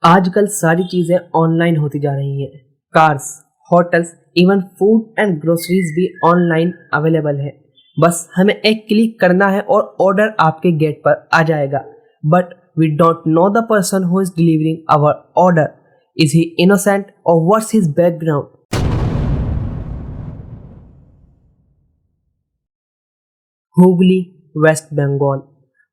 आजकल सारी चीजें ऑनलाइन होती जा रही हैं। Cars, hotels, even food and groceries भी ऑनलाइन अवेलेबल है। बस हमें एक क्लिक करना है और ऑर्डर आपके गेट पर आ जाएगा। But we don't know the person who is delivering our order. Is he innocent और what's his background? Hooghly, West Bengal.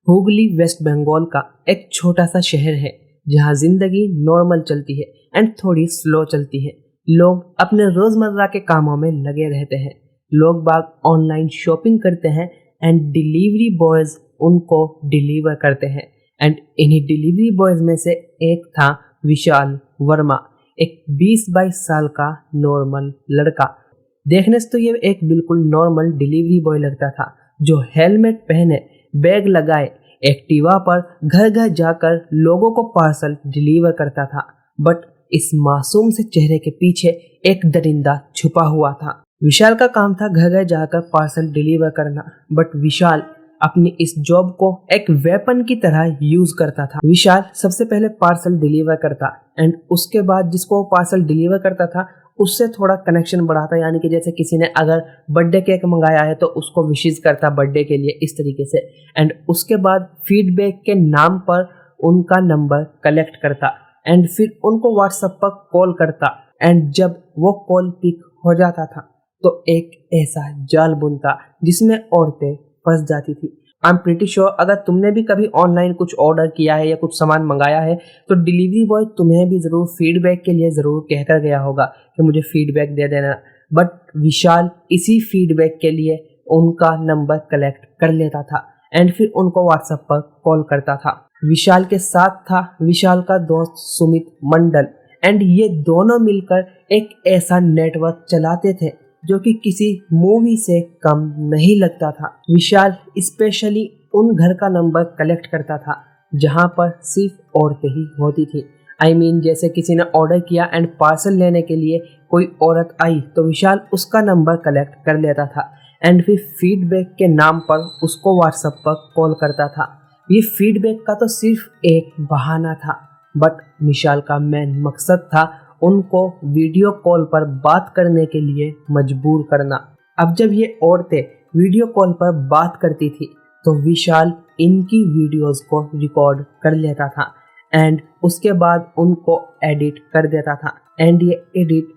Hooghly West Bengal का एक छोटा सा शहर है जहाँ जिंदगी नॉर्मल चलती है एंड थोड़ी स्लो चलती है। लोग अपने रोजमर्रा के कामों में लगे रहते हैं। लोग बाग ऑनलाइन शॉपिंग करते हैं एंड डिलीवरी बॉयज उनको डिलीवर करते हैं। एंड इन्हीं डिलीवरी बॉयज में से एक था विशाल वर्मा, एक 20-22 साल का नॉर्मल लड़का। देखने से तो ये एक बिल्कुल नॉर्मल डिलीवरी बॉय लगता था, जो हेलमेट पहने, बैग लगाए, एक्टिवा पर घर घर जाकर लोगों को पार्सल डिलीवर करता था। बट इस मासूम से चेहरे के पीछे एक दरिंदा छुपा हुआ था। विशाल का काम था घर घर जाकर पार्सल डिलीवर करना, बट विशाल अपनी इस जॉब को एक वेपन की तरह यूज करता था। विशाल सबसे पहले पार्सल डिलीवर करता एंड उसके बाद जिसको पार्सल डिलीवर करता था उससे थोड़ा कनेक्शन बढ़ाता, यानी कि जैसे किसी ने अगर बर्थडे केक मंगाया है तो उसको विशेष करता बर्थडे के लिए, इस तरीके से। एंड उसके बाद फीडबैक के नाम पर उनका नंबर कलेक्ट करता एंड फिर उनको व्हाट्सएप पर कॉल करता। एंड जब वो कॉल पिक हो जाता था तो एक ऐसा जाल बुनता जिसमें औरतें फंस जाती थी। आई एम प्रीटी श्योर अगर तुमने भी कभी ऑनलाइन कुछ ऑर्डर किया है या कुछ सामान मंगाया है तो डिलीवरी बॉय तुम्हें भी जरूर फीडबैक के लिए जरूर कहकर गया होगा कि मुझे फीडबैक दे देना। बट विशाल इसी फीडबैक के लिए उनका नंबर कलेक्ट कर लेता था एंड फिर उनको व्हाट्सएप पर कॉल करता था। विशाल के साथ था विशाल का दोस्त सुमित मंडल एंड ये दोनों मिलकर एक ऐसा नेटवर्क चलाते थे जो कि किसी मूवी से कम नहीं लगता था। विशाल स्पेशली उन घर का नंबर कलेक्ट करता था जहां पर सिर्फ औरतें ही होती थी। आई मीन जैसे किसी ने ऑर्डर किया एंड पार्सल लेने के लिए कोई औरत आई तो विशाल उसका नंबर कलेक्ट कर लेता था एंड फिर फीडबैक के नाम पर उसको व्हाट्सएप पर कॉल करता था। ये फीडबैक का तो सिर्फ एक बहाना था, बट विशाल का मेन मकसद था उनको वीडियो कॉल पर बात करने के लिए मजबूर करना। अब जब ये औरतें वीडियो कॉल पर बात करती थी तो विशाल इनकी वीडियोस को रिकॉर्ड कर लेता था एंड उसके बाद उनको एडिट कर देता था एंड ये एडिट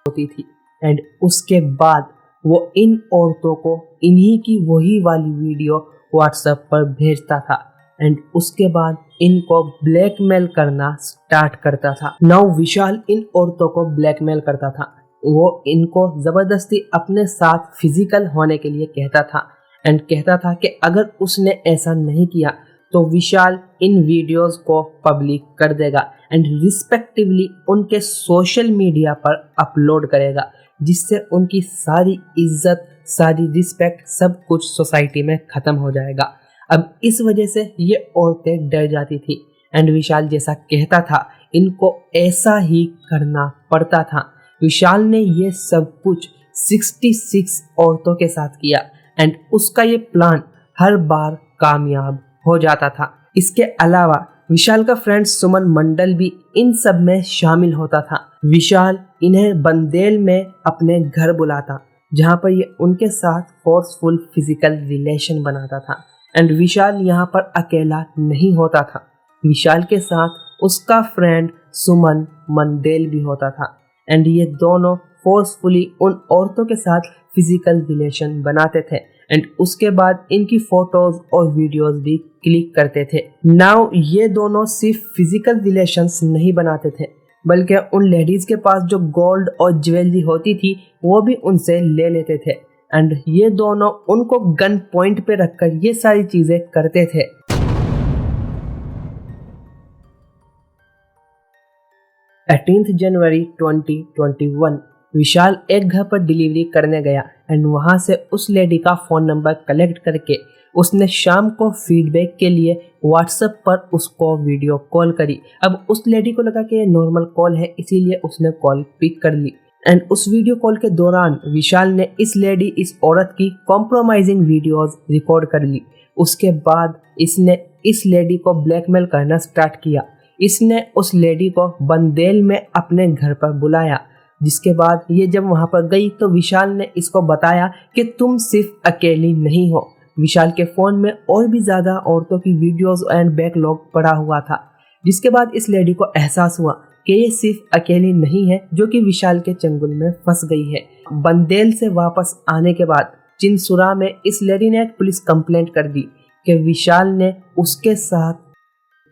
होती थी एंड उसके बाद वो इन औरतों को इन्हीं की वही वाली वीडियो व्हाट्सएप पर भेजता था एंड उसके बाद इनको ब्लैकमेल करना स्टार्ट करता था। नाउ विशाल इन औरतों को ब्लैकमेल करता था। वो इनको जबरदस्ती अपने साथ फिजिकल होने के लिए कहता था एंड कहता था कि अगर उसने ऐसा नहीं किया तो विशाल इन वीडियोस को पब्लिक कर देगा एंड रिस्पेक्टिवली उनके सोशल मीडिया पर अपलोड करेगा, जिससे उनकी सारी इज्जत, सारी रिस्पेक्ट, सब कुछ सोसाइटी में खत्म हो जाएगा। अब इस वजह से ये औरतें डर जाती थी एंड विशाल जैसा कहता था इनको ऐसा ही करना पड़ता था। विशाल ने ये सब कुछ 66 औरतों के साथ किया एंड उसका ये प्लान हर बार कामयाब हो जाता था। इसके अलावा विशाल का फ्रेंड सुमन मंडल भी इन सब में शामिल होता था। विशाल इन्हें बंदेल में अपने घर बुलाता जहाँ पर ये उनके साथ फोर्सफुल फिजिकल रिलेशन बनाता था एंड विशाल यहाँ पर अकेला नहीं होता था। विशाल के साथ उसका फ्रेंड सुमन मंडेल भी होता था एंड ये दोनों फोर्सफुली उन औरतों के साथ फिजिकल रिलेशन बनाते थे एंड उसके बाद इनकी फोटोज और वीडियोस भी क्लिक करते थे। नाउ ये दोनों सिर्फ फिजिकल रिलेशंस नहीं बनाते थे बल्कि उन लेडीज के पास जो गोल्ड और ज्वेलरी होती थी वो भी उनसे ले लेते थे एंड ये दोनों उनको गन पॉइंट पे रखकर ये सारी चीजें करते थे। 18 जनवरी 2021 विशाल एक घर पर डिलीवरी करने गया एंड वहां से उस लेडी का फोन नंबर कलेक्ट करके उसने शाम को फीडबैक के लिए व्हाट्सएप पर उसको वीडियो कॉल करी। अब उस लेडी को लगा कि ये नॉर्मल कॉल है, इसीलिए उसने कॉल पिक कर ली एंड उस वीडियो कॉल के दौरान विशाल ने इस औरत की कॉम्प्रोमाइजिंग वीडियोस रिकॉर्ड कर ली। उसके बाद इसने इस लेडी को ब्लैकमेल करना स्टार्ट किया। इसने उस लेडी को बंदेल में अपने घर पर बुलाया। जिसके बाद ये जब वहां पर गई तो विशाल ने इसको बताया कि तुम सिर्फ अकेली नहीं हो। विशाल के फोन में और भी ज्यादा औरतों की वीडियोस एंड बैकलॉग पड़ा हुआ था। जिसके बाद इस लेडी को एहसास हुआ कि ये सिर्फ अकेली नहीं है जो कि विशाल के चंगुल में फंस गई है। बंदेल से वापस आने के बाद चिंसुरा में इस लेडी ने एक पुलिस कंप्लेंट कर दी कि विशाल ने उसके साथ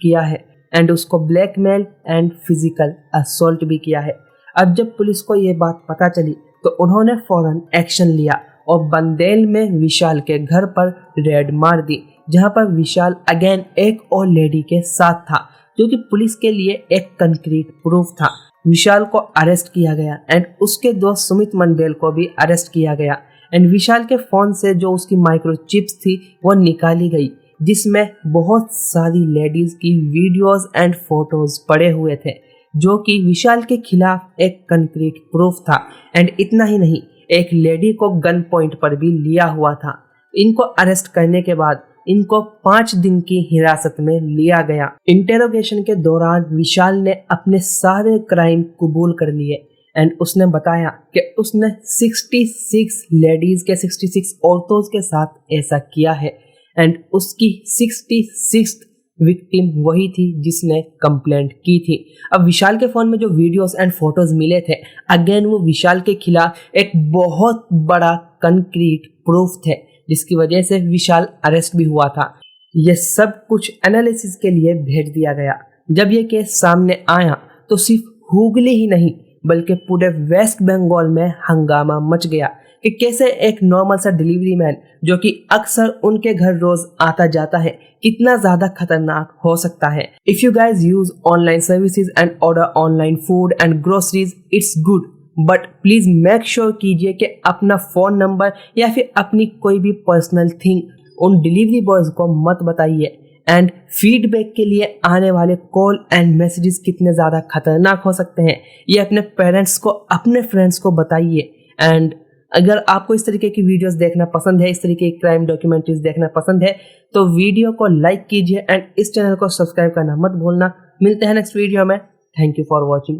किया है एंड उसको ब्लैकमेल एंड फिजिकल असॉल्ट भी किया है। अब जब पुलिस को ये बात पता चली तो उन्होंने फौरन एक्शन लिया और बंदेल में विशाल के घर पर रेड मार दी, जहां पर विशाल अगेन एक और लेडी के साथ था, जो कि पुलिस के लिए एक कंक्रीट प्रूफ था। विशाल को अरेस्ट किया गया एंड उसके दोस्त सुमित मंडेल को भी अरेस्ट किया गया एंड विशाल के फोन से जो उसकी माइक्रोचिप्स थी वो निकाली गई, जिसमें बहुत सारी लेडीज की वीडियोस एंड फोटोज पड़े हुए थे, जो कि विशाल के खिलाफ एक कंक्रीट प्रूफ था। एंड इतना ही नहीं, एक लेडी को गन पॉइंट पर भी लिया हुआ था। इनको अरेस्ट करने के बाद इनको 5 दिन की हिरासत में लिया गया। इंटेरोगेशन के दौरान विशाल ने अपने सारे क्राइम कबूल कर लिए एंड उसने बताया कि उसने 66 लेडीज के 66 औरतों के साथ ऐसा किया है एंड उसकी 66th विक्टिम वही थी जिसने कंप्लेंट की थी। अब विशाल के फोन में जो वीडियोस एंड फोटोज मिले थे, अगेन वो विशाल के खिलाफ एक बहुत बड़ा कंक्रीट प्रूफ थे, जिसकी वजह से विशाल अरेस्ट भी हुआ था। ये सब कुछ एनालिसिस के लिए भेज दिया गया। जब ये केस सामने आया तो सिर्फ हुगली ही नहीं बल्कि पूरे वेस्ट बंगाल में हंगामा मच गया कि कैसे एक नॉर्मल सा डिलीवरी मैन जो कि अक्सर उनके घर रोज आता जाता है कितना ज्यादा खतरनाक हो सकता है। If you guys use online services and order online food and groceries, it's good, but please make sure कीजिए कि अपना फोन नंबर या फिर अपनी कोई भी पर्सनल थिंग उन डिलीवरी बॉयज को मत बताइए। एंड फीडबैक के लिए आने वाले कॉल एंड मैसेजेस कितने ज़्यादा खतरनाक हो सकते हैं, ये अपने पेरेंट्स को, अपने फ्रेंड्स को बताइए। एंड अगर आपको इस तरीके की वीडियोस देखना पसंद है, इस तरीके की क्राइम डॉक्यूमेंट्रीज देखना पसंद है, तो वीडियो को लाइक कीजिए एंड इस चैनल को सब्सक्राइब करना मत भूलना। मिलते हैं नेक्स्ट वीडियो में। Thank you for watching.